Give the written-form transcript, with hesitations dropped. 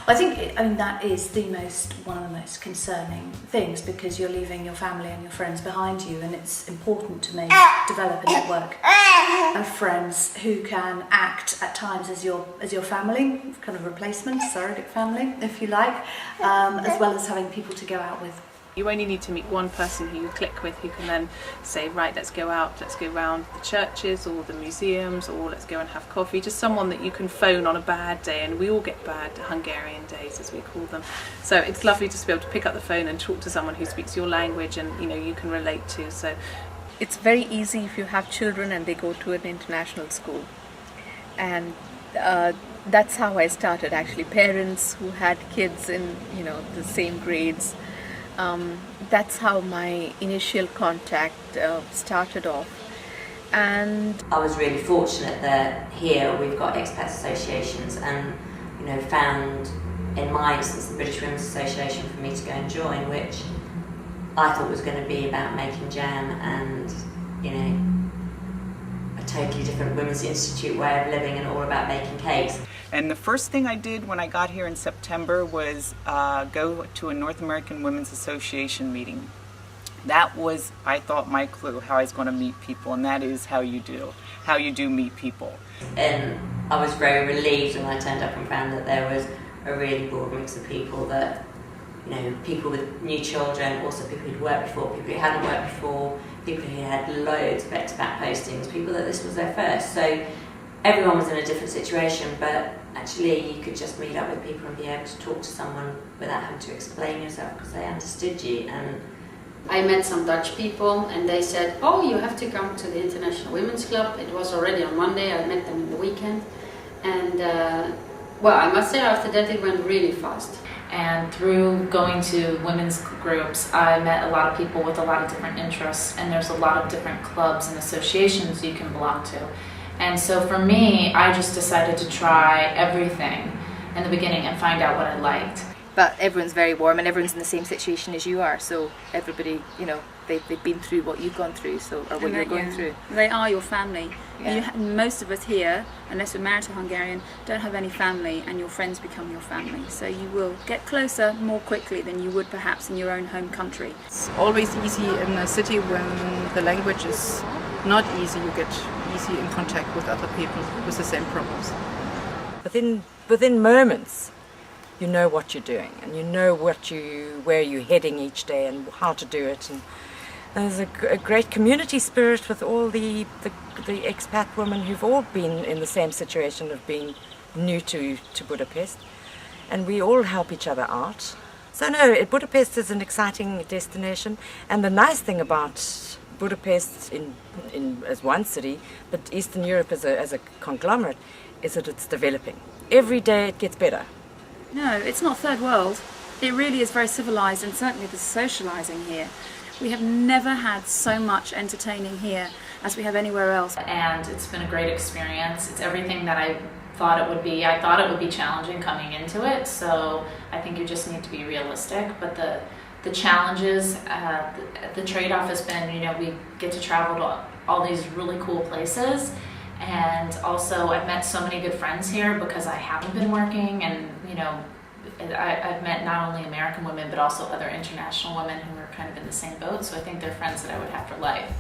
I think, I mean, that is one of the most concerning things, because you're leaving your family and your friends behind you, and it's important to develop a network of friends who can act at times as your family, kind of replacement, surrogate family, if you like, as well as having people to go out with. You only need to meet one person who you click with, who can then say, right, let's go out, let's go round the churches or the museums, or let's go and have coffee. Just someone that you can phone on a bad day, and we all get bad Hungarian days, as we call them. So it's lovely just to be able to pick up the phone and talk to someone who speaks your language and you can relate to. So it's very easy if you have children and they go to an international school. And that's how I started, actually. Parents who had kids in the same grades. That's how my initial contact started off. And I was really fortunate that here we've got expats associations, and found in my instance the British Women's Association for me to go and join, which I thought was going to be about making jam and a totally different Women's Institute way of living and all about making cakes. And the first thing I did when I got here in September was go to a North American Women's Association meeting. That was, I thought, my clue how I was going to meet people, and that is how you do meet people. And I was very relieved when I turned up and found that there was a really broad mix of people, that people with new children, also people who'd worked before, people who hadn't worked before, people who had loads of expat postings, people that this was their first. So everyone was in a different situation, but actually you could just meet up with people and be able to talk to someone without having to explain yourself, because they understood you. And I met some Dutch people, and they said, oh, you have to come to the International Women's Club. It was already on Monday, I met them in the weekend. And well, I must say after that it went really fast. And through going to women's groups, I met a lot of people with a lot of different interests, and there's a lot of different clubs and associations you can belong to. And so for me, I just decided to try everything in the beginning and find out what I liked. But everyone's very warm, and everyone's in the same situation as you are. So everybody, they've been through what you've gone through, or what you're going through. They are your family. Yeah. Most of us here, unless we're married to Hungarian, don't have any family, and your friends become your family. So you will get closer more quickly than you would perhaps in your own home country. It's always easy in a city when the language is not easy. You get easy in contact with other people with the same problems. Within moments, you know what you're doing, and you know where you're heading each day and how to do it. And there's a great community spirit with all the expat women who've all been in the same situation of being new to Budapest, and we all help each other out. So no, Budapest is an exciting destination, and the nice thing about Budapest as one city, but Eastern Europe as a conglomerate, is that it's developing. Every day it gets better. No, it's not third world. It really is very civilised, and certainly the socialising here. We have never had so much entertaining here as we have anywhere else. And it's been a great experience. It's everything that I thought it would be. I thought it would be challenging coming into it, so I think you just need to be realistic. But the challenges, the trade-off has been, we get to travel to all these really cool places. And also I've met so many good friends here because I haven't been working, and I've met not only American women but also other international women who are kind of in the same boat, so I think they're friends that I would have for life.